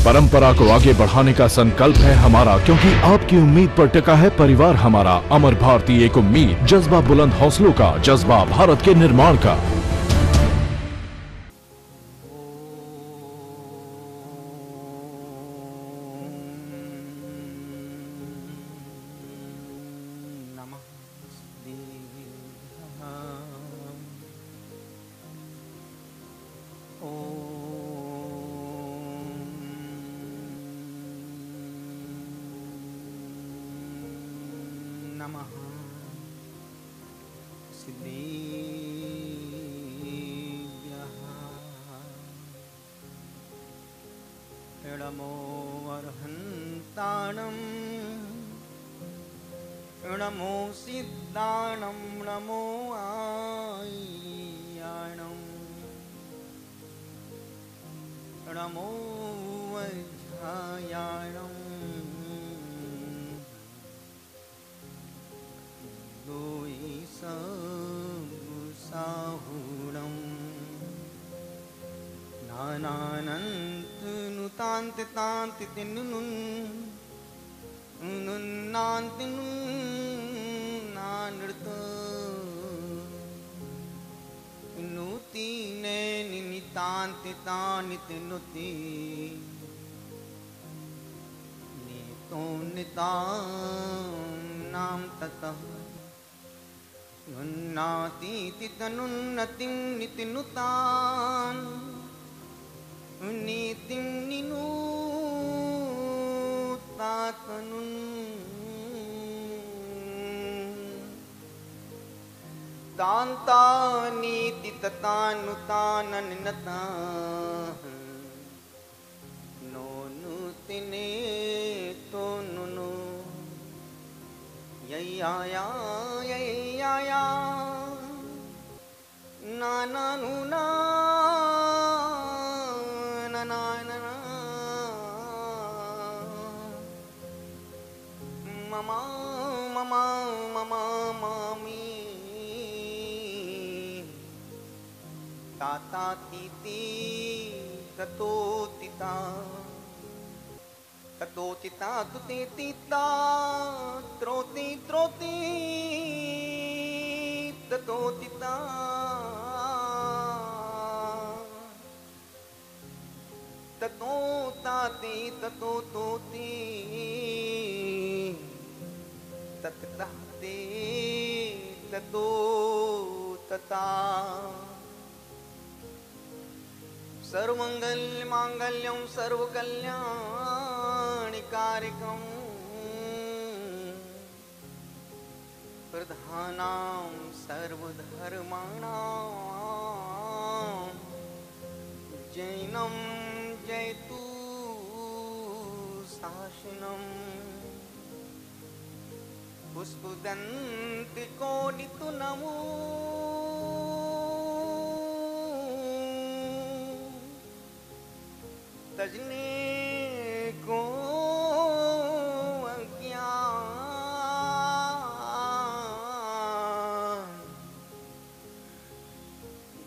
परंपरा को आगे बढ़ाने का संकल्प है हमारा, क्योंकि आपकी उम्मीद पर टिका है परिवार हमारा। अमर भारती एक उम्मीद, जज्बा बुलंद हौसलों का, जज्बा भारत के निर्माण का। नमः सिद्धेभ्यः नमो अर्हन्ताणं नमो सिद्धाणं नमो आय्याणं नमो वज्रायाणं साहुणं नानानन्तनुतान्तितान्तितिनुनुन् नुन्नान्तिनुन्नानृत नुतीने निनितान्तितानितिनुति नीतो नितां ततः नुन्नातीति तनुन्नतिं नितिनुतान् नीतिं निनूतातनुन् तान्तानीति ततानुतानन्नता नो नुतिने तो नुनु यय्याया यय्याया नानानुना ननानना ममा ममा ममा मामी ताता तीति ततोतिता ततोतिता तुते तीता त्रोति त्रोति ततोतिता ततोताति ततोतोति ततताते ततो तता सर्वमंगल मांगल्यं सर्वकल्याणिकारकं प्रधानां सर्वधर्माणां जैनं जयतु शासनं पुष्पदन्ति कोटितु नमो तजने को अज्ञान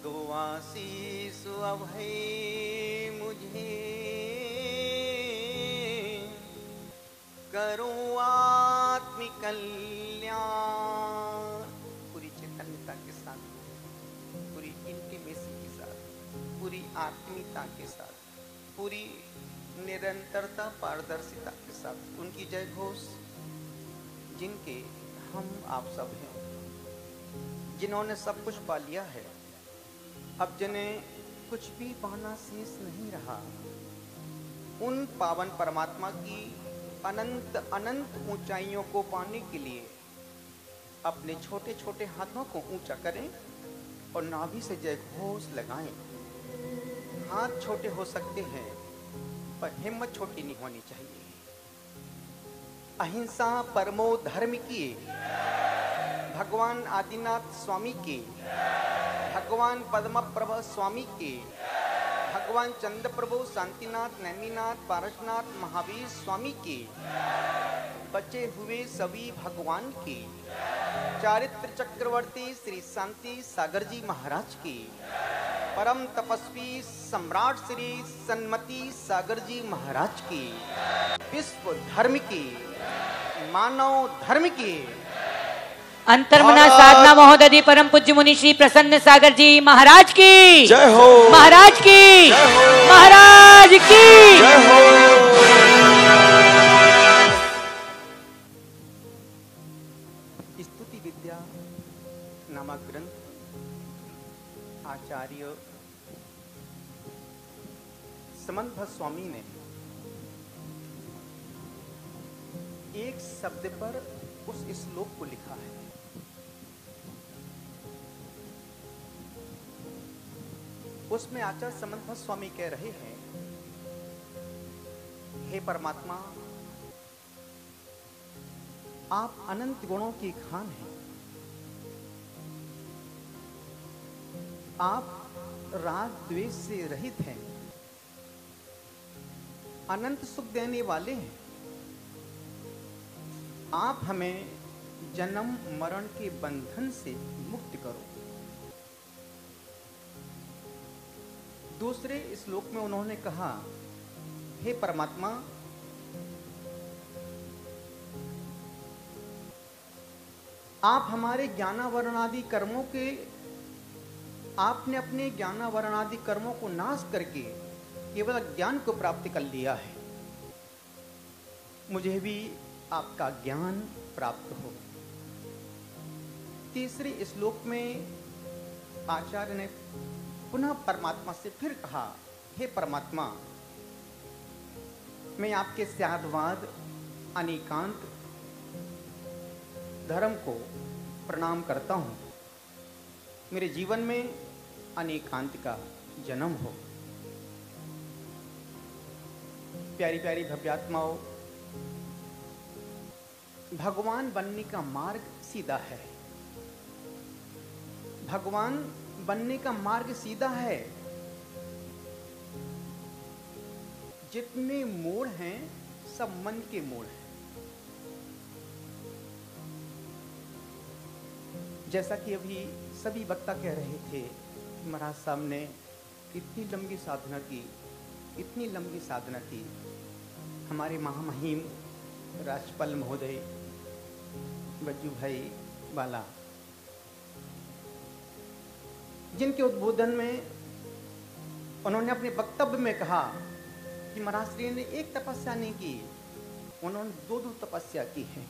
दो आशीष अभय मुझे करो आत्मिक कल्याण। पूरी चैतन्यता के साथ, पूरी इंटीमेसी के साथ, पूरी आत्मीयता के साथ, पूरी निरंतरता पारदर्शिता के साथ उनकी जय घोष, जिनके हम आप सब हैं, जिन्होंने सब कुछ पा लिया है, अब जिन्हें कुछ भी पाना शेष नहीं रहा, उन पावन परमात्मा की अनंत अनंत ऊंचाइयों को पाने के लिए अपने छोटे छोटे हाथों को ऊंचा करें और नाभि से जय घोष लगाएं। हाथ छोटे हो सकते हैं पर हिम्मत छोटी नहीं होनी चाहिए। अहिंसा परमो धर्म की, भगवान आदिनाथ स्वामी के, भगवान पद्मप्रभ स्वामी के, भगवान चंद्रप्रभु शांतिनाथ नैनीनाथ पारसनाथ महावीर स्वामी के, बचे हुए सभी भगवान के, चारित्र चक्रवर्ती श्री शांति सागर जी महाराज की, परम तपस्वी सम्राट श्री सन्मति सागर जी महाराज की, विश्व धर्म की, मानव धर्म की, अंतर्मना साधना महोदधि परम पूज्य मुनि श्री प्रसन्न सागर जी महाराज की जय हो, महाराज की जय हो, महाराज की जय हो। स्तुति विद्या नामक ग्रंथ आचार्य समन्त स्वामी ने एक शब्द पर उस श्लोक को लिखा है। उसमें आचार्य समन्त स्वामी कह रहे हैं, हे परमात्मा, आप अनंत गुणों की खान हैं। आप राग द्वेष से रहित हैं, अनंत सुख देने वाले हैं। आप हमें जन्म मरण के बंधन से मुक्त करो। दूसरे श्लोक में उन्होंने कहा, हे परमात्मा, आप हमारे ज्ञानावरणादि कर्मों के, आपने अपने ज्ञानावरणादि कर्मों को नाश करके केवल ज्ञान को प्राप्त कर लिया है। मुझे भी आपका ज्ञान प्राप्त हो। तीसरे श्लोक में आचार्य ने पुनः परमात्मा से फिर कहा, हे परमात्मा, मैं आपके स्यादवाद अनेकांत धर्म को प्रणाम करता हूं। मेरे जीवन में अनेकांत का जन्म हो। प्यारी प्यारी भव्यात्माओं, भगवान बनने का मार्ग सीधा है। भगवान बनने का मार्ग सीधा है। जितने मोड़ हैं सब मन के मोड़ हैं। जैसा कि अभी सभी वक्ता कह रहे थे, महाराज साहब ने इतनी लंबी साधना की, इतनी लंबी साधना की। हमारे महामहिम राजपाल महोदय बज्जू भाई वाला, जिनके उद्बोधन में उन्होंने अपने वक्तव्य में कहा कि महाराज श्री ने एक तपस्या नहीं की, उन्होंने दो तपस्या की है।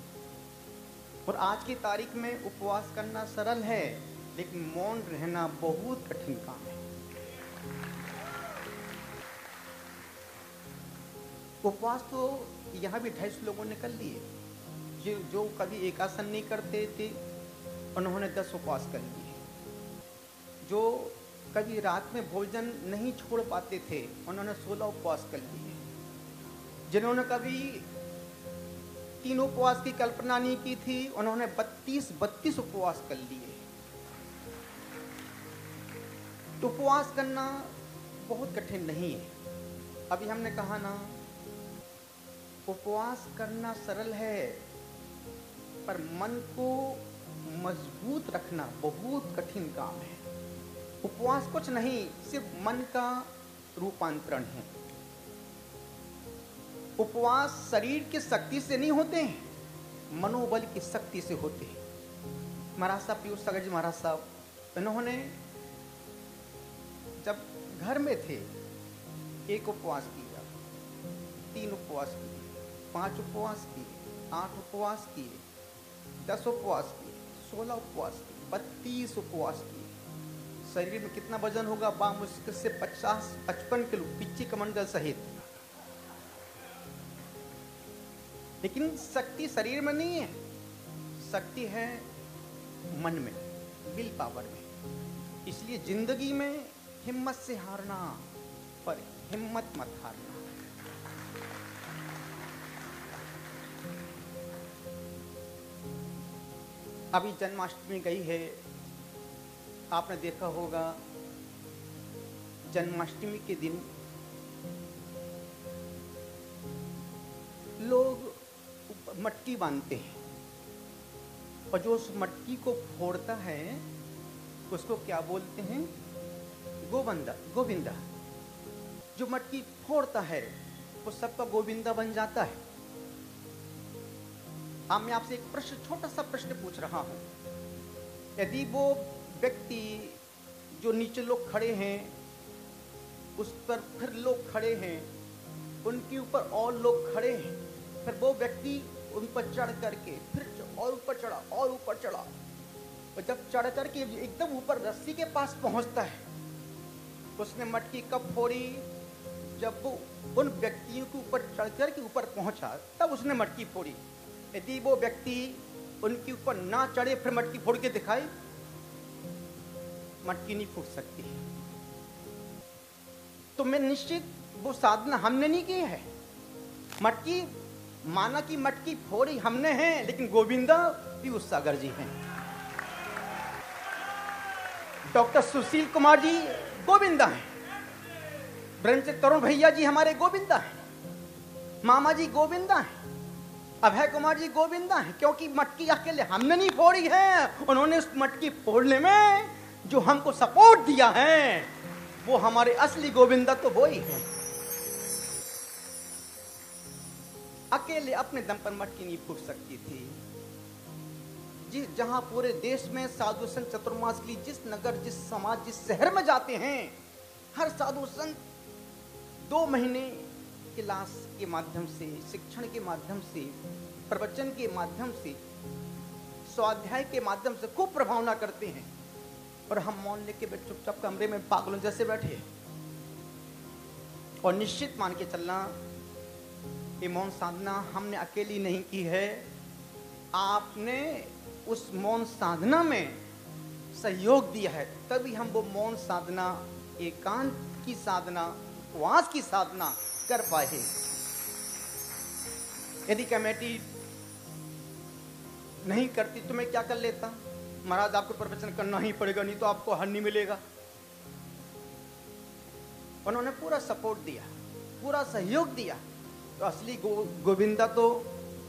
और आज की तारीख में उपवास करना सरल है, लेकिन मौन रहना बहुत कठिन काम है। उपवास तो यहाँ भी 250 लोगों ने कर लिए। जो कभी एकासन नहीं करते थे, उन्होंने 10 उपवास कर लिए। जो कभी रात में भोजन नहीं छोड़ पाते थे, उन्होंने 16 उपवास कर लिए। जिन्होंने कभी 3 उपवास की कल्पना नहीं की थी, उन्होंने 32 उपवास कर लिए। तो उपवास करना बहुत कठिन नहीं है। अभी हमने कहा ना, उपवास करना सरल है, पर मन को मजबूत रखना बहुत कठिन काम है। उपवास कुछ नहीं, सिर्फ मन का रूपांतरण है। उपवास शरीर की शक्ति से नहीं होते हैं, मनोबल की शक्ति से होते हैं। महाराज साहब पीयूष सागर जी महाराज साहब, इन्होंने जब घर में थे, 1 उपवास किया, 3 उपवास किए, 5 उपवास किए, 8 उपवास किए, 10 उपवास किए, 16 उपवास किए, 32 उपवास किए। शरीर में कितना वजन होगा? बामुश्किल से 50-55 किलो, पिच्ची कमंडल सहित। लेकिन शक्ति शरीर में नहीं है, शक्ति है मन में, विल पावर में। इसलिए जिंदगी में हिम्मत से हारना, पर हिम्मत मत हारना। अभी जन्माष्टमी गई है, आपने देखा होगा जन्माष्टमी के दिन लोग मटकी बांधते हैं, और जो उस मटकी को फोड़ता है उसको क्या बोलते हैं? गोविंदा जो मटकी फोड़ता है वो सबका गोविंदा बन जाता है। अब मैं आपसे एक प्रश्न, छोटा सा प्रश्न पूछ रहा हूं। यदि वो व्यक्ति जो नीचे लोग खड़े हैं उस पर फिर लोग खड़े हैं, उनके ऊपर और लोग खड़े हैं, फिर वो व्यक्ति उन पर चढ़ करके फिर और ऊपर चढ़ा और ऊपर चढ़ा, और जब चढ़ करके एकदम ऊपर रस्सी के पास पहुंचता है, उसने मटकी कब फोड़ी? जब वो उन व्यक्तियों के ऊपर चढ़ करके ऊपर पहुंचा तब उसने मटकी फोड़ी। यदि वो व्यक्ति उनके ऊपर ना चढ़े फिर मटकी फोड़ के दिखाए, मटकी नहीं फूट सकती। तो मैं निश्चित वो साधना हमने नहीं की है। मटकी माना कि मटकी फोड़ी हमने हैं, लेकिन गोविंदा पीयूष सागर जी हैं। डॉक्टर सुशील कुमार जी गोविंदा हैं, ब्रह्म से तरुण भैया जी हमारे गोविंदा हैं, मामा जी गोविंदा हैं, अभय कुमार जी गोविंदा हैं, क्योंकि मटकी अकेले हमने नहीं फोड़ी है, उन्होंने उस मटकी फोड़ने में जो हमको सपोर्ट दिया है वो हमारे असली गोविंदा तो वो ही है। अकेले अपने दम पर मटकी नहीं फूट सकती थी। जहां पूरे देश में साधु संत चतुर्मास के लिए जिस नगर, जिस समाज, जिस शहर में जाते हैं, हर साधु संत 2 महीने क्लास के माध्यम से, शिक्षण के माध्यम से, प्रवचन के माध्यम से, स्वाध्याय के माध्यम से खूब प्रभावना करते हैं, और हम मौन लेके चुपचाप कमरे में पागलों जैसे बैठे। और निश्चित मान के चलना, ये मौन साधना हमने अकेली नहीं की है, आपने उस मौन साधना में सहयोग दिया है, तभी हम वो मौन साधना, एकांत की साधना, उपवास की साधना कर पाए। यदि कमेटी नहीं करती तो मैं क्या कर लेता? महाराज आपको प्रवचन करना ही पड़ेगा, नहीं तो आपको हर नहीं मिलेगा। उन्होंने पूरा सपोर्ट दिया, पूरा सहयोग दिया। तो असली गोविंदा तो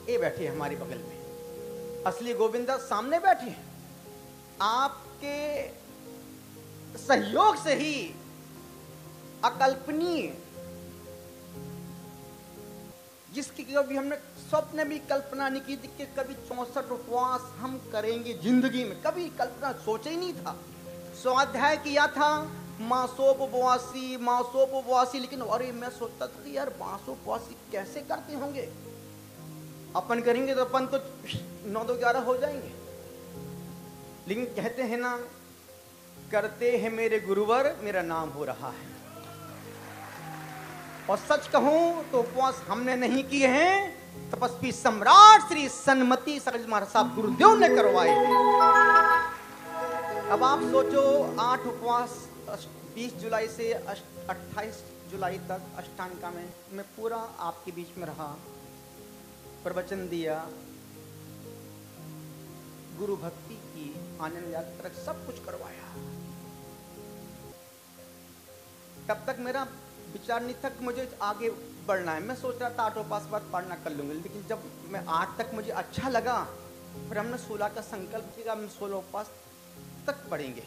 ये बैठे हमारे बगल में, असली गोविंदा सामने बैठे हैं। आपके सहयोग से ही अकल्पनीय, जिसकी कभी हमने स्वप्न भी कल्पना नहीं की थी कि कभी 64 उपवास हम करेंगे जिंदगी में, कभी कल्पना सोचा ही नहीं था। स्वाध्याय किया था, मासोपवासी, लेकिन अरे मैं सोचता था कि यार मासोपवासी कैसे करते होंगे, अपन करेंगे तो अपन तो 9-11 हो जाएंगे। लेकिन कहते हैं ना, करते हैं मेरे गुरुवर, मेरा नाम हो रहा है। और सच कहूं तो उपवास हमने नहीं किए हैं, तपस्वी सम्राट श्री सन्मति सागर महाराज साहब गुरुदेव ने करवाए हैं। अब आप सोचो, 8 उपवास 20 जुलाई से 28 जुलाई तक अष्टांगा में मैं पूरा आपके बीच में रहा, प्रवचन दिया, गुरु भक्ति की, आनंद यात्रा, सब कुछ करवाया। तब तक मेरा विचार नहीं था कि मुझे आगे बढ़ना है। मैं सोच रहा था 8 उपवास बाद पढ़ना कर लूंगी, लेकिन जब मैं 8 तक मुझे अच्छा लगा, फिर हमने 16 का संकल्प किया, हम 16 उपवास तक पढ़ेंगे।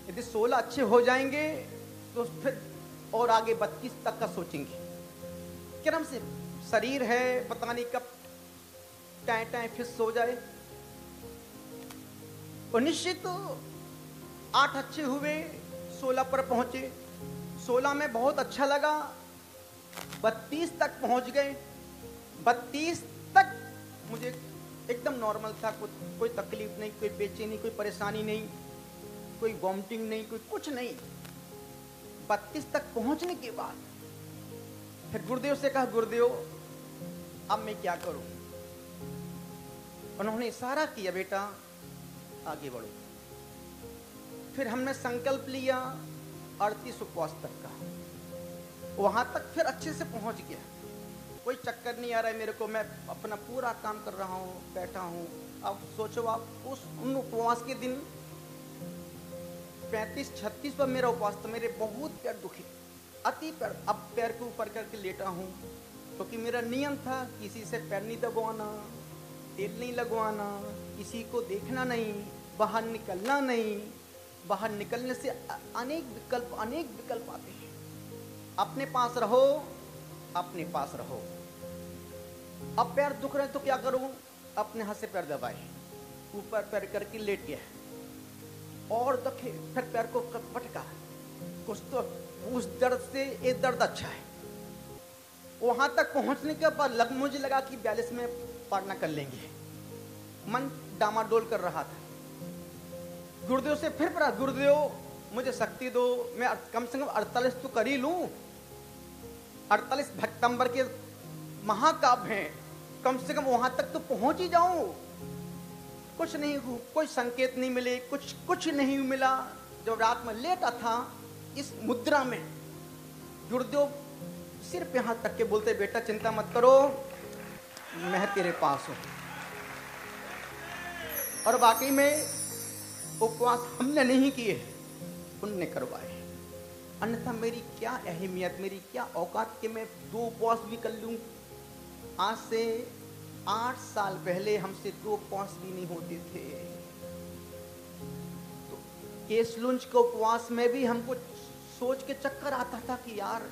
यदि 16 अच्छे हो जाएंगे तो फिर और आगे 32 तक का सोचेंगे। क्रम से शरीर है, पता नहीं कब टाइम फिर सो जाए। और निश्चित 8 अच्छे हुए, 16 पर पहुंचे, 16 में बहुत अच्छा लगा, 32 तक पहुंच गए। 32 तक मुझे एकदम नॉर्मल था, कोई तकलीफ नहीं, कोई बेचैनी, कोई परेशानी नहीं, कोई वॉमिटिंग नहीं, कोई कुछ नहीं। 32 तक पहुंचने के बाद फिर गुरुदेव से कहा, गुरुदेव अब मैं क्या करूं? उन्होंने इशारा किया, बेटा आगे बढ़ो। फिर हमने संकल्प लिया 38 उपवास तक का, वहां तक फिर अच्छे से पहुंच गया। कोई चक्कर नहीं आ रहा है मेरे को, मैं अपना पूरा काम कर रहा हूं, बैठा हूं। अब सोचो आप, उन उपवास के दिन 35-36 पर मेरा उपवास था, मेरे बहुत पैर दुखे, अति पैर। अब पैर के ऊपर करके लेटा हूं, क्योंकि मेरा नियम था किसी से पैर नहीं दबाना, तेल नहीं लगवाना, किसी को देखना नहीं, बाहर निकलना नहीं, बाहर निकलने से अनेक विकल्प आते हैं। अपने पास रहो, अपने पास रहो। अब पैर दुख रहे तो क्या करूं? अपने हाथ से पैर दबाए, ऊपर पैर करके लेट गया और दखे, फिर पैर को पटका। कुछ तो उस दर्द से ये दर्द अच्छा है। वहां तक पहुंचने के बाद मुझे लगा कि 42 में पार ना कर लेंगे। मन डामाडोल कर रहा था। गुरुदेव से फिर पढ़ा, गुरुदेव मुझे शक्ति दो, मैं कम से कम 48 तो कर ही लूं। 48 भक्तंबर के महाकाव्य हैं, कम से कम वहां तक तो पहुंच ही जाऊं। कुछ नहीं, कोई संकेत नहीं मिले, कुछ नहीं मिला। जब रात में लेटा था इस मुद्रा में, गुरुदेव सिर पे हाथ तक के बोलते, बेटा चिंता मत करो, मैं तेरे पास हूं। और वाकई में उपवास हमने नहीं किए, उनने करवाए। अन्यथा मेरी क्या अहमियत, मेरी क्या औकात कि मैं 2 उपवास भी कर लूं। आज से 8 साल पहले हमसे 2 उपवास भी नहीं होते थे। तो केसलुंज के उपवास में भी हमको सोच के चक्कर आता था कि यार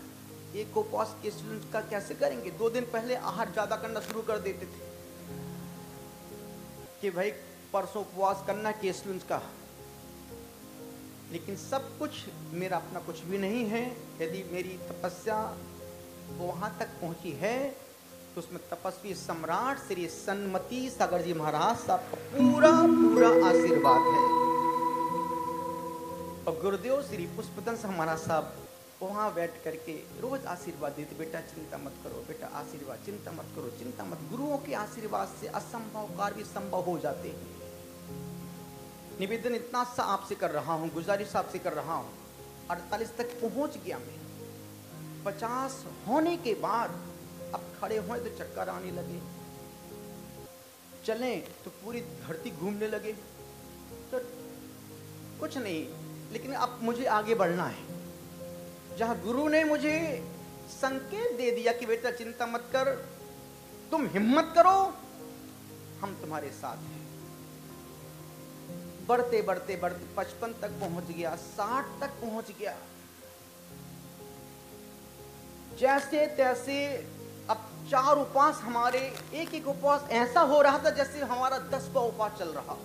एक उपवास केसलुंज का कैसे करेंगे। 2 दिन पहले आहार ज्यादा करना शुरू कर देते थे कि भाई परसों उपवास करना केसलुंज का। लेकिन सब कुछ मेरा अपना कुछ भी नहीं है। यदि मेरी तपस्या वहां तक पहुंची है तो उसमें तपस्वी सम्राट श्री सन्मति सागर जी महाराज साहब का पूरा आशीर्वाद है। और गुरुदेव श्री पुष्पदंश महाराज साहब वहां बैठ करके रोज आशीर्वाद देते, बेटा चिंता मत करो, बेटा आशीर्वाद, चिंता मत करो, चिंता मत। गुरुओं के आशीर्वाद से असंभव कार्य भी संभव हो जाते हैं। निवेदन इतना सा आपसे कर रहा हूं, गुजारिश आपसे कर रहा हूं। 48 तक पहुंच गया मैं। 50 होने के बाद अब खड़े हुए तो चक्कर आने लगे, चलें तो पूरी धरती घूमने लगे। तो कुछ नहीं, लेकिन अब मुझे आगे बढ़ना है। जहां गुरु ने मुझे संकेत दे दिया कि बेटा चिंता मत कर, तुम हिम्मत करो, हम तुम्हारे साथ हैं। बढ़ते बढ़ते बढ़ते 55 तक पहुंच गया, 60 तक पहुंच गया। जैसे तैसे अब 4 उपवास हमारे, एक उपवास ऐसा हो रहा था जैसे हमारा 10वां उपवास चल रहा।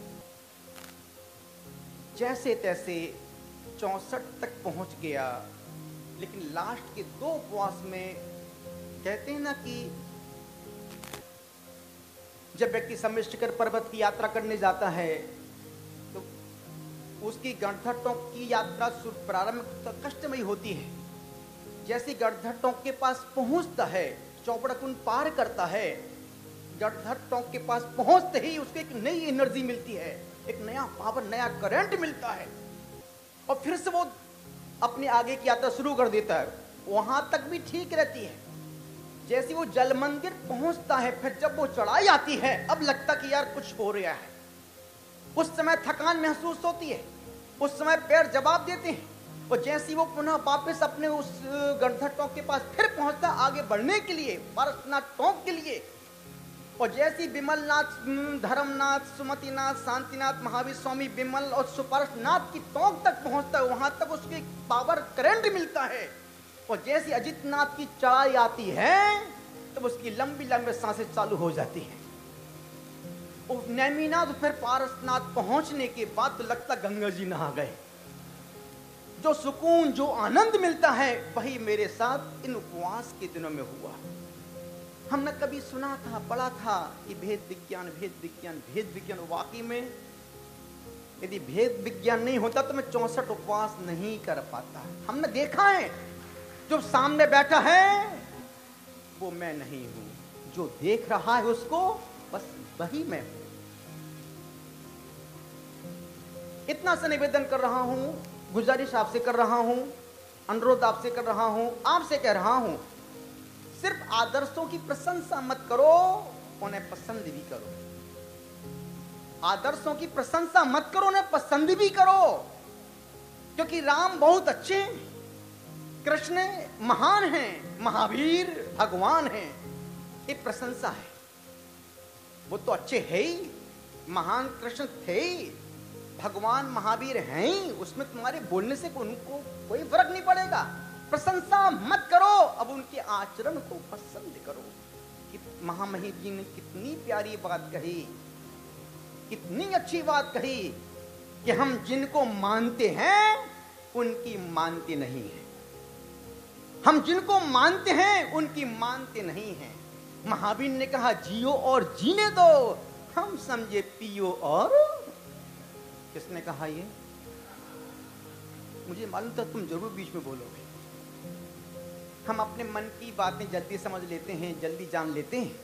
जैसे तैसे 64 तक पहुंच गया। लेकिन लास्ट के 2 उपवास में कहते हैं ना कि जब व्यक्ति समिष्टिकर पर्वत की यात्रा करने जाता है तो उसकी गणधर टोंक की यात्रा प्रारंभ तो कष्टमयी होती है। जैसे गणधर टोंक के पास पहुंचता है, चौपड़ा कुंड पार करता है, गणधर टोंक के पास पहुंचते ही उसको एक नई एनर्जी मिलती है, एक नया पावर, नया करंट मिलता है और फिर से वो अपने आगे की यात्रा शुरू कर देता है। वहां तक भी ठीक रहती है। जैसे वो जल मंदिर पहुंचता है, फिर जब वो चढ़ाई आती है, अब लगता कि यार कुछ हो रहा है। उस समय थकान महसूस होती है, उस समय पैर जवाब देते हैं। और जैसे वो पुनः वापस अपने उस गणधर टोंक के पास फिर पहुंचता आगे बढ़ने के लिए, पारसनाथ टोंक के लिए। और जैसे विमलनाथ, धर्मनाथ, सुमतिनाथ, शांतिनाथ, महावीर स्वामी, विमल और सुपार्शनाथ की टोंक तक पहुंचता है, वहां तक उसको एक पावर करंट मिलता है। और जैसे अजितनाथ की चढ़ाई आती है तब उसकी लंबी लंबी सांसें चालू हो जाती हैं। और नेमिनाथ फिर पारसनाथ पहुंचने के बाद तो लगता गंगा जी नहा गए। जो सुकून, जो आनंद मिलता है वही मेरे साथ इन उपवास के दिनों में हुआ। हमने कभी सुना था, पढ़ा था कि भेद विज्ञान, भेद विज्ञान, भेद विज्ञान। वाकई में यदि भेद विज्ञान नहीं होता तो मैं 64 उपवास नहीं कर पाता। हमने देखा है, जो सामने बैठा है वो मैं नहीं हूं, जो देख रहा है उसको बस वही मैं हूं। इतना सा निवेदन कर रहा हूं, गुजारिश आपसे कर रहा हूं, अनुरोध आपसे कर रहा हूं, आपसे कह रहा हूं, सिर्फ आदर्शों की प्रशंसा मत करो, उन्हें पसंद भी करो। आदर्शों की प्रशंसा मत करो, उन्हें पसंद भी करो। क्योंकि राम बहुत अच्छे हैं, कृष्ण महान हैं, महावीर भगवान हैं, ये प्रशंसा है। वो तो अच्छे है ही, महान कृष्ण थे ही, भगवान महावीर हैं ही, उसमें तुम्हारे बोलने से उनको कोई फर्क नहीं पड़ेगा। प्रशंसा मत करो, अब उनके आचरण को पसंद करो। कि महामहिम जी ने कितनी प्यारी बात कही, कितनी अच्छी बात कही कि हम जिनको मानते हैं उनकी मानते नहीं है, हम जिनको मानते हैं उनकी मानते नहीं हैं। महावीर ने कहा जियो और जीने दो, हम समझे पियो और। किसने कहा ये? मुझे मालूम था तुम जरूर बीच में बोलोगे। हम अपने मन की बातें जल्दी समझ लेते हैं, जल्दी जान लेते हैं।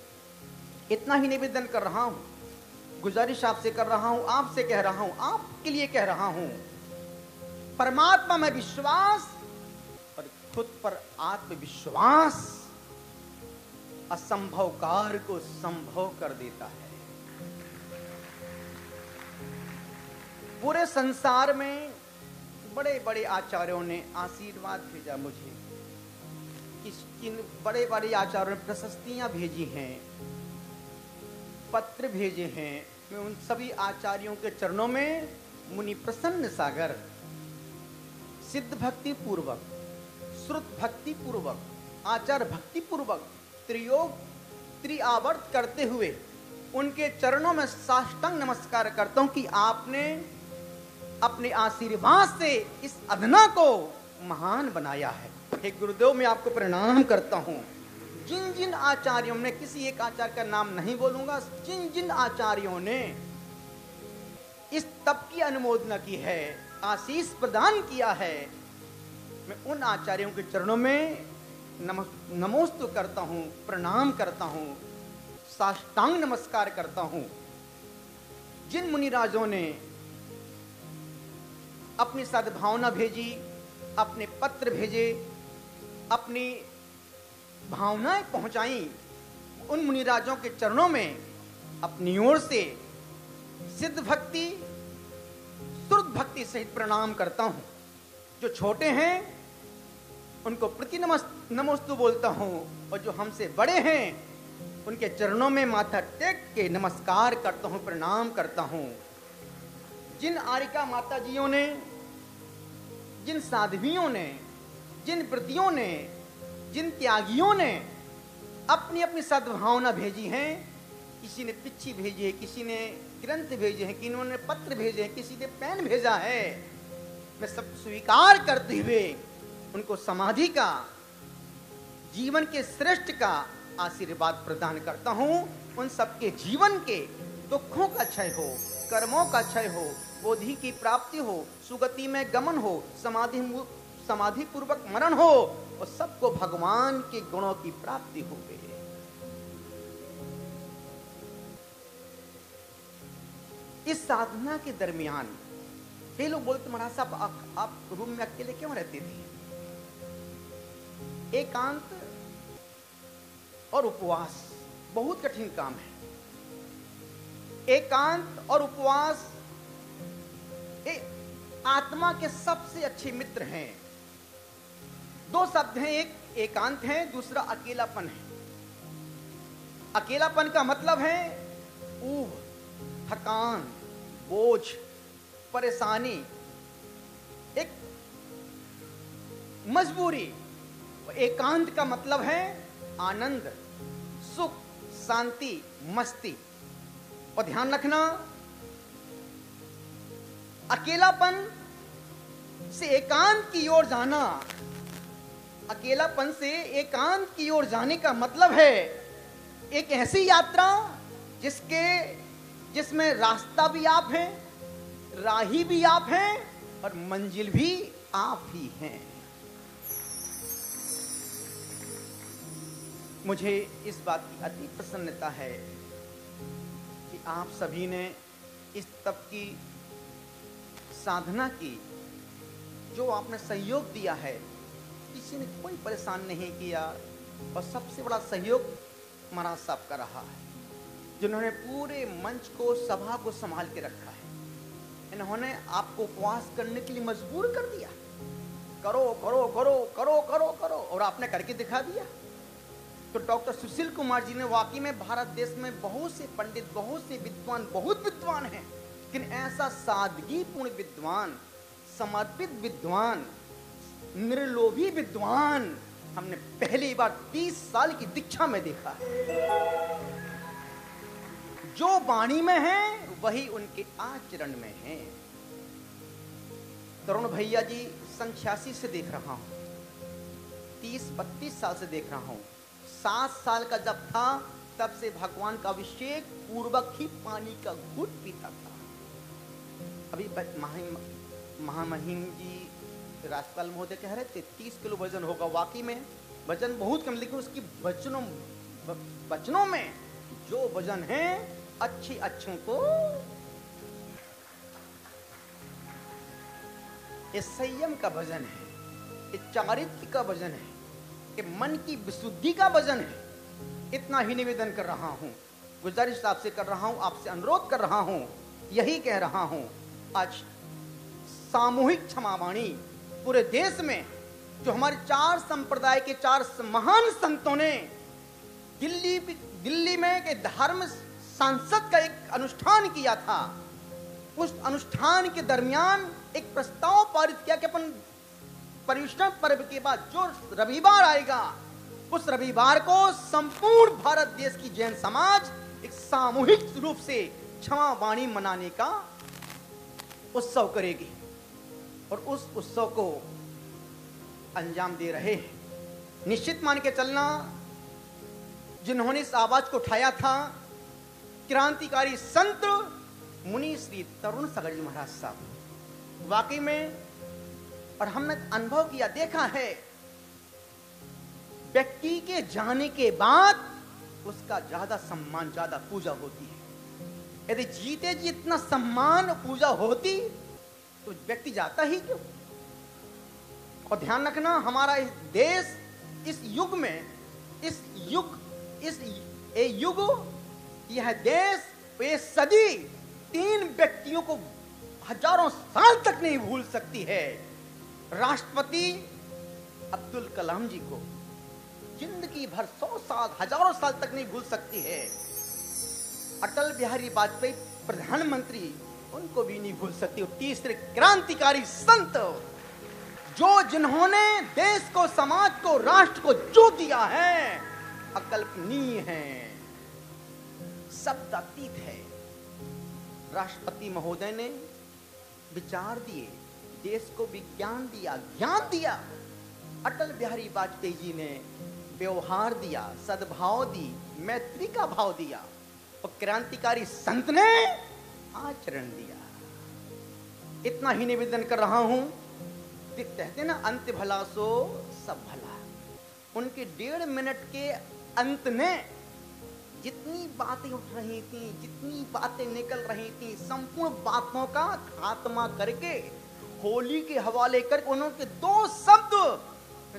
इतना ही निवेदन कर रहा हूं, गुजारिश आपसे कर रहा हूं, आपसे कह रहा हूं, आपके लिए कह रहा हूं। परमात्मा में विश्वास और खुद पर आत्मविश्वास असंभव कार्य को संभव कर देता है। पूरे संसार में बड़े बड़े आचार्यों ने आशीर्वाद भेजा मुझे, किन बड़े बड़े आचार्यों ने प्रशस्तियां भेजी हैं, पत्र भेजे हैं। मैं उन सभी आचार्यों के चरणों में मुनि प्रसन्न सागर सिद्ध भक्ति पूर्वक, श्रुत भक्ति पूर्वक, आचार भक्ति पूर्वक त्रियोग त्रिआवर्त करते हुए उनके चरणों में साष्टांग नमस्कार करता हूं कि आपने अपने आशीर्वाद से इस अधना को महान बनाया है। हे गुरुदेव, मैं आपको प्रणाम करता हूं। जिन जिन आचार्यों ने, किसी एक आचार्य का नाम नहीं बोलूंगा, जिन जिन आचार्यों ने इस तप की अनुमोदना की है, आशीष प्रदान किया है, मैं उन आचार्यों के चरणों में नमोस्तु करता हूं, प्रणाम करता हूं, साष्टांग नमस्कार करता हूं। जिन मुनिराजों ने अपनी सद्भावना भेजी, अपने पत्र भेजे, अपनी भावनाएं पहुंचाई, उन मुनिराजों के चरणों में अपनी ओर से सिद्ध भक्ति, श्रुत भक्ति सहित प्रणाम करता हूं। जो छोटे हैं उनको प्रति नमोस्तु बोलता हूं, और जो हमसे बड़े हैं उनके चरणों में माथा टेक के नमस्कार करता हूं, प्रणाम करता हूं। जिन आरिका माता जियों ने, जिन साध्वियों ने, जिन व्रतियों ने, जिन त्यागियों ने अपनी अपनी सद्भावना भेजी हैं, किसी ने पिच्छी भेजी है, किसी ने ग्रंथ भेजे हैं, किन्हों ने पत्र भेजे हैं, किसी ने पेन भेजा है, मैं सब स्वीकार करते हुए उनको समाधि का, जीवन के श्रेष्ठ का आशीर्वाद प्रदान करता हूं। उन सबके जीवन के दुखों का क्षय हो, कर्मों का क्षय हो, बोधि की प्राप्ति हो, सुगति में गमन हो, समाधि पूर्वक मरण हो, और सबको भगवान के गुणों की प्राप्ति हो गई। इस साधना के दरमियान कई लोग बोलते महाराज साहब आप रूम में अकेले क्यों रहते थे? एकांत और उपवास बहुत कठिन काम है। एकांत और उपवास आत्मा के सबसे अच्छे मित्र हैं। दो शब्द हैं, एक एकांत है, दूसरा अकेलापन है। अकेलापन का मतलब है ऊब, थकान, बोझ, परेशानी, एक मजबूरी। एकांत का मतलब है आनंद, सुख, शांति, मस्ती। और ध्यान रखना, अकेलापन से एकांत की ओर जाना, अकेलापन से एकांत की ओर जाने का मतलब है एक ऐसी यात्रा जिसमें रास्ता भी आप हैं, राही भी आप हैं, और मंजिल भी आप ही हैं। मुझे इस बात की अति प्रसन्नता है कि आप सभी ने इस तप की साधना की, जो आपने सहयोग दिया है, किसी ने कोई परेशान नहीं किया। और सबसे बड़ा सहयोग महाराज साहब का रहा है, जिन्होंने पूरे मंच को, सभा को संभाल के रखा है। इन्होंने आपको उपवास करने के लिए मजबूर कर दिया, करो करो करो करो करो करो, और आपने करके दिखा दिया। तो डॉक्टर सुशील कुमार जी ने वाकई में भारत देश में बहुत से पंडित, बहुत से विद्वान, बहुत विद्वान हैं, लेकिन ऐसा सादगीपूर्ण विद्वान, समर्पित विद्वान, निर्लोभी विद्वान हमने पहली बार 30 साल की दीक्षा में देखा है। जो वाणी में है वही उनके आचरण में है। तरुण भैया जी सन 86 से देख रहा हूं, 30-32 साल से देख रहा हूं। 7 साल का जब था तब से भगवान का अभिषेक पूर्वक ही पानी का घूंट पीता था। अभी महामहिम जी राष्ट्रपाल महोदय कह रहे थे 30 किलो वजन होगा। वाकई में वजन बहुत कम, लेकिन उसकी वचनों में जो वजन है अच्छों को ये संयम का वजन है, ये चारित्र्य का वजन है, ये मन की विशुद्धि का वजन है। इतना ही निवेदन कर रहा हूं, गुजारिश आपसे कर रहा हूं, आपसे अनुरोध कर रहा हूं, यही कह रहा हूं। आज सामूहिक क्षमावाणी पूरे देश में जो हमारे 4 संप्रदाय के 4 महान संतों ने दिल्ली में एक धर्म सांसद का एक अनुष्ठान किया था, उस अनुष्ठान के दरमियान एक प्रस्ताव पारित किया कि अपन पर्युषण पर्व के बाद जो रविवार आएगा उस रविवार को संपूर्ण भारत देश की जैन समाज एक सामूहिक रूप से क्षमा वाणी मनाने का उत्सव करेगी और उस उत्सव को अंजाम दे रहे हैं। निश्चित मान के चलना, जिन्होंने इस आवाज को उठाया था क्रांतिकारी संत मुनि श्री तरुण सागर जी महाराज साहब। वाकई में और हमने अनुभव किया, देखा है, व्यक्ति के जाने के बाद उसका ज्यादा सम्मान, ज्यादा पूजा होती है। यदि जीते जी इतना सम्मान पूजा होती तो व्यक्ति जाता ही क्यों। और ध्यान रखना, हमारा इस देश इस युग में यह देश, ये सदी 3 व्यक्तियों को हजारों साल तक नहीं भूल सकती है। राष्ट्रपति अब्दुल कलाम जी को जिंदगी भर 100 साल, हजारों साल तक नहीं भूल सकती है। अटल बिहारी वाजपेयी प्रधानमंत्री, उनको भी नहीं भूल सकती। और तीसरे क्रांतिकारी संत जिन्होंने देश को, समाज को, राष्ट्र को जो दिया है, अकल्पनीय है, शब्द अतीत है। राष्ट्रपति महोदय ने विचार दिए, देश को विज्ञान दिया, ज्ञान दिया। अटल बिहारी वाजपेयी जी ने व्यवहार दिया, सद्भाव दी, मैत्री का भाव दिया। और क्रांतिकारी संत ने आचरण दिया। इतना ही निवेदन कर रहा हूं। कहते ना, अंत भला सो सब भला। उनके 1.5 मिनट के अंत में जितनी बातें उठ रही थी, जितनी बातें निकल रही थी, संपूर्ण बातों का खात्मा करके, होली के हवाले करके उन्होंने 2 शब्द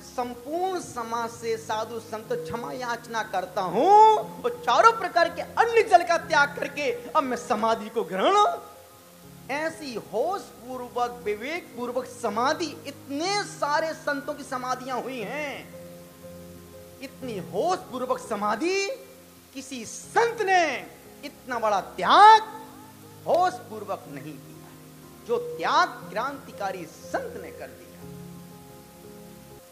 संपूर्ण समाज से, साधु संत, क्षमा याचना करता हूं और 4 प्रकार के अन्य जल का त्याग करके अब मैं समाधि को ग्रहण। ऐसी होश पूर्वक, विवेक पूर्वक समाधि, इतने सारे संतों की समाधियां हुई हैं, इतनी होश पूर्वक समाधि किसी संत ने इतना बड़ा त्याग होश पूर्वक नहीं किया, जो त्याग क्रांतिकारी संत ने कर दिया।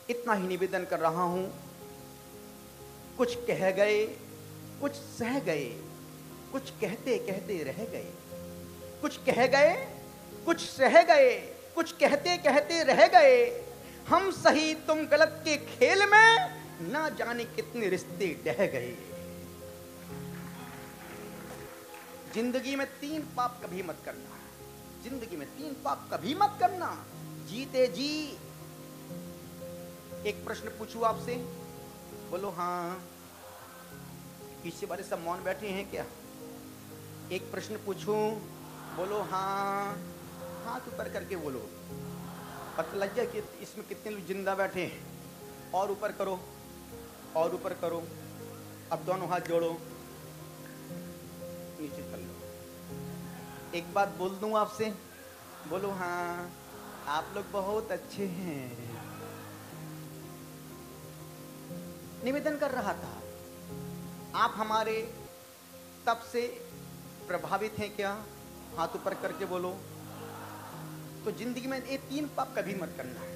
इतना ही निवेदन कर रहा हूं। कुछ कह गए, कुछ सह गए, कुछ कहते कहते रह गए, कुछ कह गए, कुछ सह गए, कुछ कहते कहते रह गए। हम सही तुम गलत के खेल में ना जाने कितने रिश्ते ढह गए। जिंदगी में 3 पाप कभी मत करना, जिंदगी में 3 पाप कभी मत करना। जीते जी एक प्रश्न पूछूं आपसे, बोलो हाँ। पीछे वाले सब मौन बैठे हैं क्या? एक प्रश्न पूछूं, बोलो हाँ। हाथ ऊपर करके बोलो, पता लग जाए कि इसमें कितने लोग जिंदा बैठे हैं। और ऊपर करो, और ऊपर करो। अब दोनों हाथ जोड़ो, नीचे कर लो। एक बात बोल दूं आपसे, बोलो हाँ। आप लोग बहुत अच्छे हैं। निवेदन कर रहा था, आप हमारे तप से प्रभावित हैं क्या? हाथ ऊपर करके बोलो। तो जिंदगी में ये 3 पाप कभी मत करना है।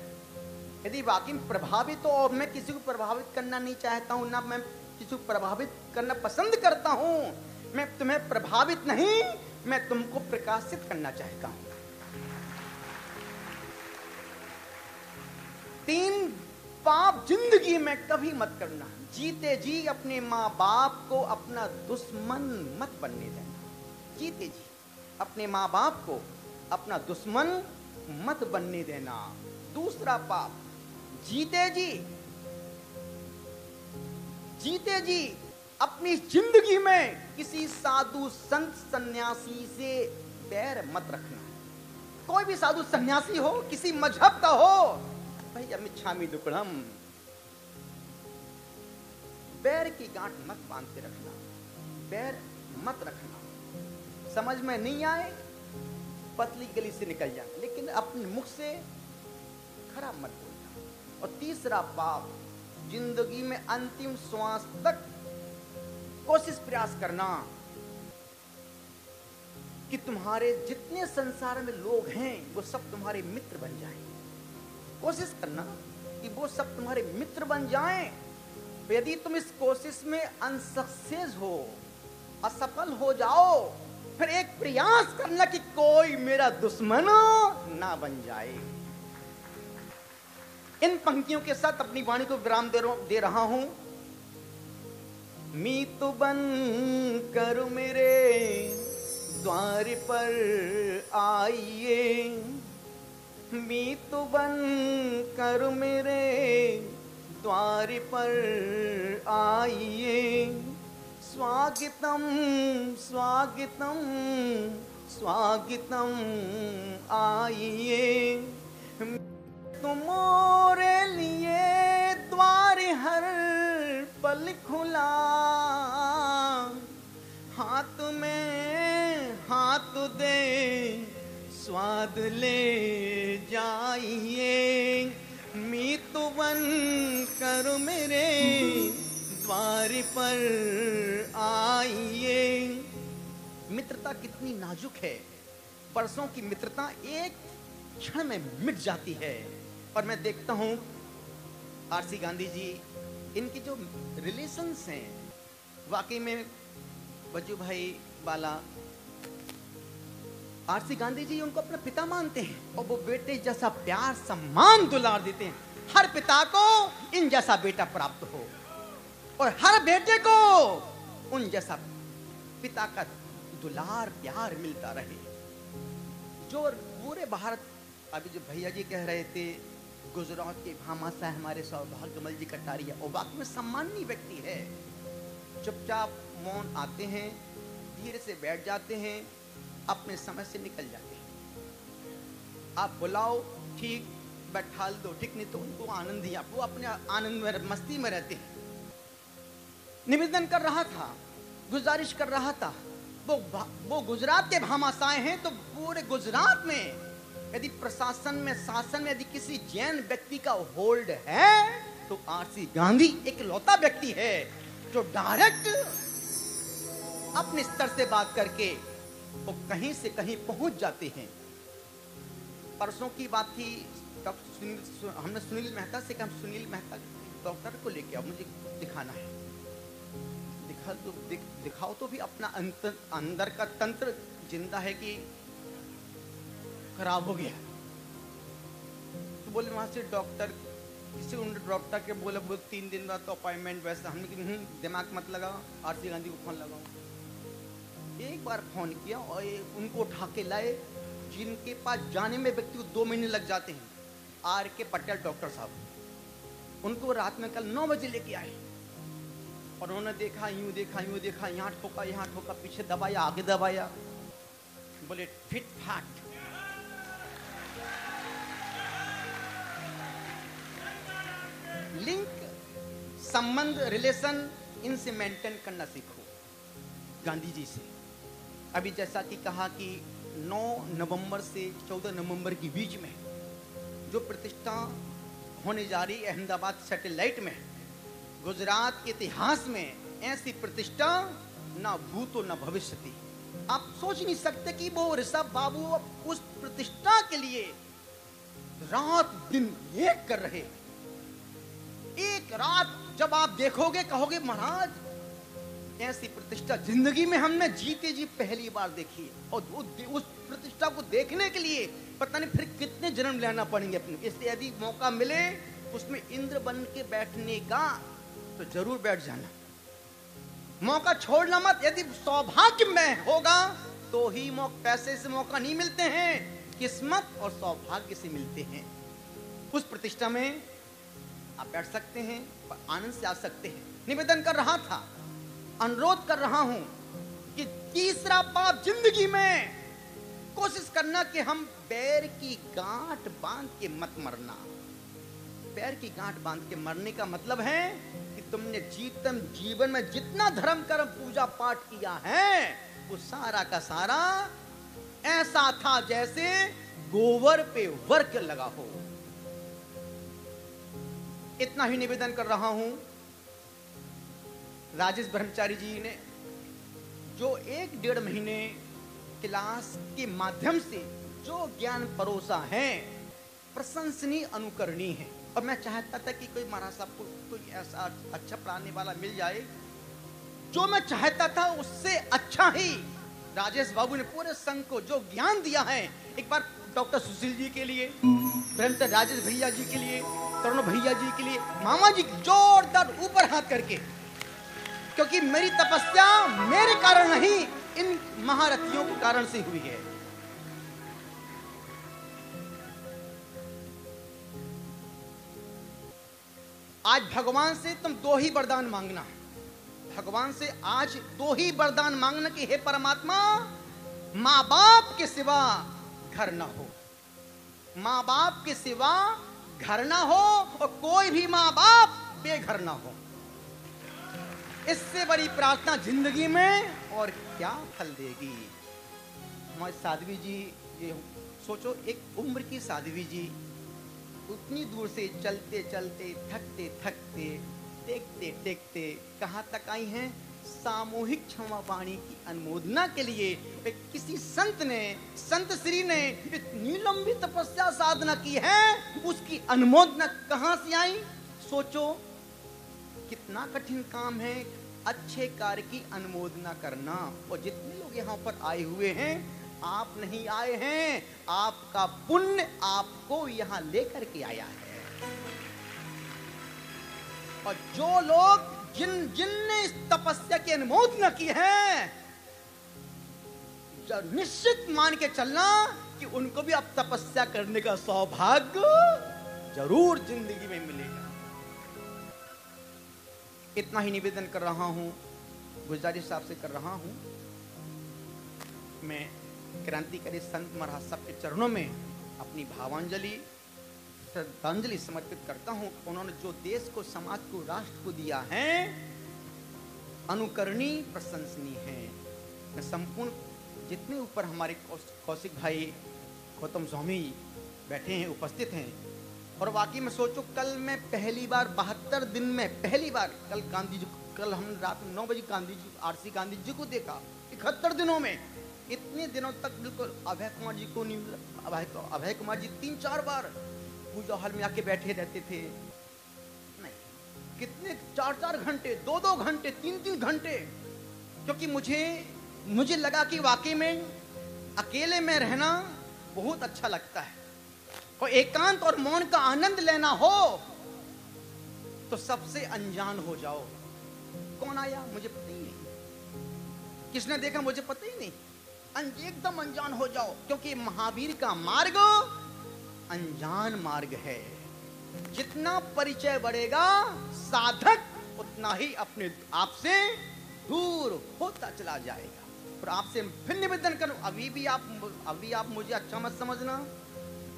यदि वाकई में प्रभावित हो, और मैं किसी को प्रभावित करना नहीं चाहता हूं, ना मैं किसी को प्रभावित करना पसंद करता हूं, मैं तुम्हें प्रभावित नहीं, मैं तुमको प्रकाशित करना चाहता हूं। 3 पाप जिंदगी में कभी मत करना। जीते जी अपने माँ बाप को अपना दुश्मन मत बनने देना। जीते जी अपने माँ बाप को अपना दुश्मन मत बनने देना। दूसरा पाप, जीते जी अपनी जिंदगी में किसी साधु संत सन्यासी से बैर मत रखना। कोई भी साधु सन्यासी हो, किसी मजहब का हो, भाई अमिच्छामी दुक्कड़म, बैर की गांठ मत बांध के रखना, बैर मत रखना। समझ में नहीं आए, पतली गली से निकल जाए, लेकिन अपने मुख से खराब मत बोलना। और तीसरा पाप, जिंदगी में अंतिम श्वास तक कोशिश प्रयास करना कि तुम्हारे जितने संसार में लोग हैं वो सब तुम्हारे मित्र बन जाएं। कोशिश करना कि वो सब तुम्हारे मित्र बन जाएं। यदि तुम इस कोशिश में अनसक्सेस हो, असफल हो जाओ, फिर एक प्रयास करना कि कोई मेरा दुश्मन ना बन जाए। इन पंक्तियों के साथ अपनी वाणी को विराम दे रहा हूं। मीत बन कर मेरे द्वार पर आइए, मीत बन कर मेरे द्वार पर आइए, स्वागतम स्वागतम स्वागतम आइए। तुम्हारे लिए द्वार हर पल खुला, हाथ में हाथ दे स्वाद ले जाइए। मीत बन कर मेरे द्वार पर आइए। मित्रता कितनी नाजुक है। परसों की मित्रता एक क्षण में मिट जाती है। और मैं देखता हूं आरसी गांधी जी, इनके जो रिलेशंस हैं, वाकई में बच्चू भाई बाला, आरसी गांधी जी उनको अपना पिता मानते हैं और वो बेटे जैसा प्यार सम्मान दुलार देते हैं। हर पिता को इन जैसा बेटा प्राप्त हो और हर बेटे को उन जैसा पिता का दुलार प्यार मिलता रहे। जो पूरे भारत, अभी जो भैया जी कह रहे थे, गुजरात के भामाशाह हमारे सौभाग्यमल जी कटारिया, और वाकई में सम्माननीय व्यक्ति है। चुपचाप मौन आते हैं, धीरे से बैठ जाते हैं, अपने समय से निकल जाते हैं। आप बुलाओ ठीक, बैठाल दो ठीक, नहीं तो उनको आनंद ही, आप वो अपने आनंद में मस्ती में रहते हैं। निवेदन कर रहा था, गुजारिश कर रहा था, वो गुजरात के भामाशाह हैं, तो पूरे गुजरात में यदि प्रशासन में, शासन में यदि किसी जैन व्यक्ति का होल्ड है तो आरसी गांधी एक लौता व्यक्ति है जो डायरेक्ट अपने स्तर से बात करके वो कहीं से कहीं पहुंच जाते हैं। परसों की बात थी, हमने सुनील मेहता से कहा, सुनील मेहता डॉक्टर को लेके आओ, मुझे दिखाना है। दिखाओ तो भी अपना अंदर का तंत्र जिंदा है कि खराब हो गया। तो बोले वहां से डॉक्टर, किसी डॉक्टर के बोले 3 दिन बाद तो अपॉइंटमेंट, वैसा हमने दिमाग मत लगाओ, आरसी गांधी को फोन लगाओ। एक बार फोन किया और उनको उठा के लाए, जिनके पास जाने में व्यक्ति को 2 महीने लग जाते हैं, RK पटेल डॉक्टर साहब। उनको रात में कल 9 बजे लेके आए और उन्होंने देखा, यूं देखा, यहाँ ठोका, पीछे दबाया, आगे दबाया, बोले फिट फाट। लिंक, संबंध, रिलेशन, इनसे मेंटेन करना सीखो गांधी जी से। अभी जैसा कि कहा कि 9 नवंबर से 14 नवंबर के बीच में जो प्रतिष्ठा होने जा रही अहमदाबाद सैटेलाइट में, गुजरात के इतिहास में ऐसी प्रतिष्ठा ना भूतो ना भविष्य थी। आप सोच नहीं सकते कि वो ऋषभ बाबू उस प्रतिष्ठा के लिए रात दिन एक कर रहे। एक रात जब आप देखोगे कहोगे महाराज ऐसी प्रतिष्ठा जिंदगी में हमने जीते जी पहली बार देखी है, और उस प्रतिष्ठा को देखने के लिए पता नहीं फिर कितने जन्म लेना पड़ेंगे अपने। इसलिए यदि मौका मिले उसमें इंद्र बन के बैठने का तो जरूर बैठ जाना, मौका छोड़ना मत। यदि सौभाग्य में होगा तो ही पैसे से मौका नहीं मिलते हैं, किस्मत और सौभाग्य से मिलते हैं। उस प्रतिष्ठा में आप बैठ सकते हैं, आनंद से आ सकते हैं। निवेदन कर रहा था, अनुरोध कर रहा हूं कि तीसरा पाप जिंदगी में कोशिश करना कि हम पैर की गांठ बांध के मत मरना। पैर की गांठ बांध के मरने का मतलब है कि तुमने जीवन में जितना धर्म कर्म पूजा पाठ किया है वो सारा का सारा ऐसा था जैसे गोबर पे वर्क लगा हो। इतना ही निवेदन कर रहा हूं। राजेश ब्रह्मचारी जी ने जो 1-1.5 महीने क्लास के माध्यम से जो ज्ञान परोसा है प्रशंसनीय अनुकरणीय है। और मैं चाहता था कि कोई महाराज साहब को कोई ऐसा अच्छा पढ़ाने वाला मिल जाए। जो मैं चाहता था उससे अच्छा ही राजेश बाबू ने पूरे संघ को जो ज्ञान दिया है। एक बार डॉक्टर सुशील जी के लिए, ब्रह्मचारी राजेश भैया जी के लिए, तरुण भैया जी के लिए, मामा जी जोरदार ऊपर हाथ करके, क्योंकि मेरी तपस्या मेरे कारण नहीं इन महारथियों के कारण से हुई है। आज भगवान से तुम 2 ही वरदान मांगना। भगवान से आज 2 ही वरदान मांगना कि हे परमात्मा, माँ बाप के सिवा घर ना हो, माँ बाप के सिवा घर ना हो, और कोई भी माँ बाप बेघर ना हो। इससे बड़ी प्रार्थना जिंदगी में और क्या फल देगी। हमारी साध्वी जी, ये सोचो एक उम्र की साध्वी जी उतनी दूर से चलते चलते थकते थकते टेकते टेकते कहाँ तक आई हैं? सामूहिक क्षमा वाणी की अनुमोदना के लिए किसी संत श्री ने इतनी लंबी तपस्या साधना की है, उसकी अनुमोदना कहाँ से आई? सोचो कितना कठिन काम है अच्छे कार्य की अनुमोदना करना। और जितने लोग यहाँ पर आए हुए हैं, आप नहीं आए हैं, आपका पुण्य आपको यहाँ लेकर के आया है। और जो लोग जिनने इस तपस्या की अनुमोदना की है, निश्चित मान के चलना कि उनको भी अब तपस्या करने का सौभाग्य जरूर जिंदगी में मिलेगा। इतना ही निवेदन कर रहा हूं, गुजारिश साहब से कर रहा हूं। मैं क्रांतिकारी संत महाराज साहब के चरणों में अपनी भावांजलि श्रद्धांजलि समर्पित करता हूं। उन्होंने जो देश को, समाज को, राष्ट्र को दिया है, अनुकरणीय प्रशंसनीय है। मैं संपूर्ण जितने ऊपर हमारे कौशिक भाई, गौतम स्वामी बैठे हैं, उपस्थित हैं, और वाकई में सोचो कल मैं पहली बार 72 दिन में पहली बार कल गांधी जी, कल हम रात में 9 बजे गांधी जी, आरसी गांधी जी को देखा। 71 दिनों में, इतने दिनों तक बिल्कुल अभय कुमार जी को नहीं मिला। अभय कुमार जी 3-4 बार पूजा हॉल में आके बैठे रहते थे। नहीं, कितने 4-4 घंटे, 2-2 घंटे, 3-3 घंटे, क्योंकि मुझे लगा कि वाकई में अकेले में रहना बहुत अच्छा लगता है, और एकांत और मौन का आनंद लेना हो तो सबसे अनजान हो जाओ। कौन आया मुझे पता ही नहीं, किसने देखा मुझे पता ही नहीं, एकदम अनजान हो जाओ, क्योंकि महावीर का मार्ग अनजान मार्ग है। जितना परिचय बढ़ेगा साधक उतना ही अपने आप से दूर होता चला जाएगा। और आपसे फिर निवेदन करूं, अभी आप मुझे अच्छा मत समझना,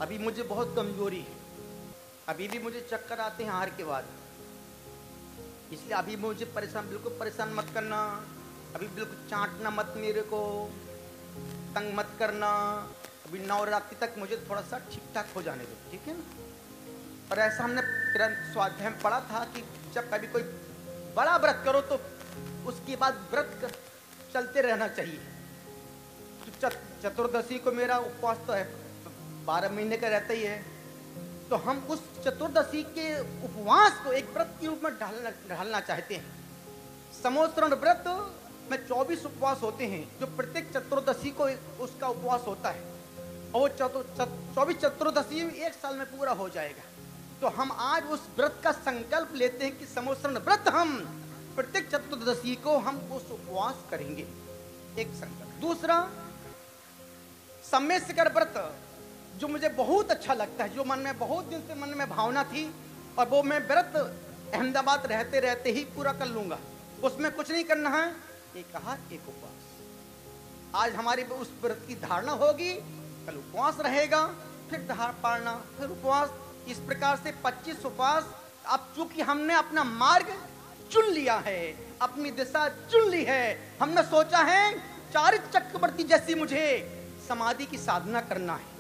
अभी मुझे बहुत कमजोरी है, अभी भी मुझे चक्कर आते हैं हार के बाद, इसलिए अभी मुझे बिल्कुल परेशान मत करना, अभी बिल्कुल चाटना मत, मेरे को तंग मत करना। अभी नवरात्रि तक मुझे थोड़ा सा ठीक ठाक हो जाने दो, ठीक है ना। और ऐसा हमने स्वाध्याय में पढ़ा था कि जब कभी कोई बड़ा व्रत करो तो उसके बाद व्रत चलते रहना चाहिए। चतुर्दशी को मेरा उपवास तो है, 12 महीने का रहता ही है। तो हम उस चतुर्दशी के उपवास को एक व्रत के रूप में ढालना चाहते हैं। समोत्सरण व्रत में 24 उपवास होते हैं, जो प्रत्येक चतुर्दशी को उसका उपवास होता है, और वो 24 चतुर्दशी एक साल में पूरा हो जाएगा। तो हम आज उस व्रत का संकल्प लेते हैं कि समोत्सरण व्रत हम प्रत्येक चतुर्दशी को हम उस उपवास करेंगे, एक संकल्प। दूसरा, सम्मेशकर व्रत, जो मुझे बहुत अच्छा लगता है, जो मन में बहुत दिन से मन में भावना थी, और वो मैं व्रत अहमदाबाद रहते रहते ही पूरा कर लूंगा। उसमें कुछ नहीं करना है, एक आहार एक उपवास। आज हमारी उस व्रत की धारणा होगी, कल उपवास रहेगा, फिर धार पालना, फिर उपवास। इस प्रकार से 25 उपवास। अब चूंकि हमने अपना मार्ग चुन लिया है, अपनी दिशा चुन ली है, हमने सोचा है चारित्र चक्रवर्ती जैसी मुझे समाधि की साधना करना है,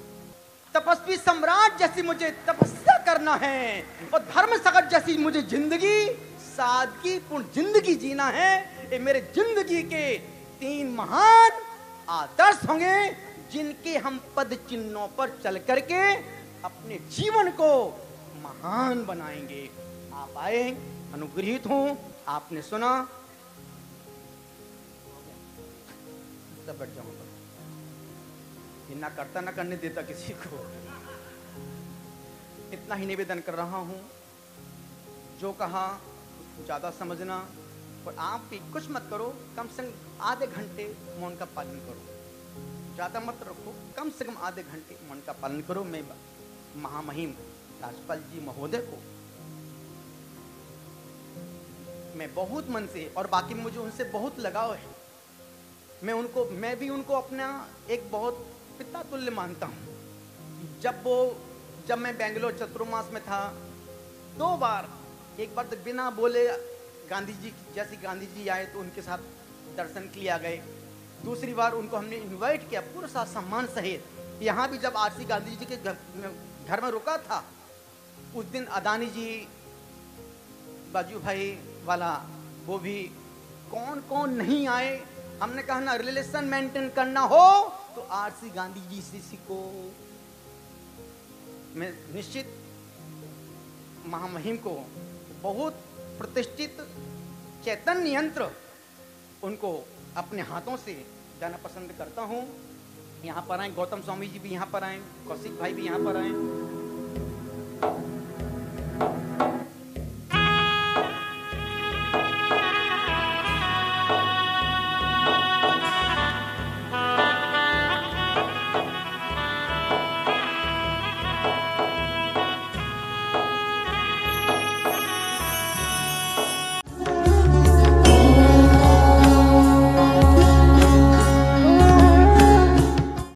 तपस्वी सम्राट जैसी मुझे तपस्या करना है, और धर्म सागर जैसी मुझे जिंदगी सादगी पूर्ण जिंदगी जीना है। ये मेरे जिंदगी के 3 महान आदर्श होंगे, जिनके हम पद चिन्हों पर चल करके अपने जीवन को महान बनाएंगे। आप आए, अनुग्रहित हूं, आपने सुना, सब बैठ जाऊंगा, ना करता ना करने देता किसी को। इतना ही निवेदन कर रहा हूं, जो कहा ज्यादा समझना, और आप भी कुछ मत करो, कम से कम आधे घंटे मौन का पालन करो, ज्यादा मत रखो, कम से कम आधे घंटे मौन का पालन करो। मैं महामहिम राजपाल जी महोदय को मैं बहुत मन से, और बाकी मुझे उनसे बहुत लगाव है, मैं भी उनको अपना एक बहुत पिता तुल्य मानता हूँ। जब मैं बेंगलोर चतुर्मास में था, 2 बार, एक बार तो बिना बोले गांधी जी, जैसे गांधी जी आए तो उनके साथ दर्शन के लिए आ गए। दूसरी बार उनको हमने इनवाइट किया पूरा साथ सम्मान सहित। यहाँ भी जब आरसी गांधी जी के घर में रुका था, उस दिन अदानी जी, बाजू भाई वाला, वो भी, कौन कौन नहीं आए। हमने कहा ना, रिलेशन मेंटेन करना हो तो आरसी गांधी जी से सीखो। मैं निश्चित महामहिम को बहुत प्रतिष्ठित चैतन्य यंत्र उनको अपने हाथों से देना पसंद करता हूँ। यहाँ पर आए, गौतम स्वामी जी भी यहाँ पर आए, कौशिक भाई भी यहाँ पर आए,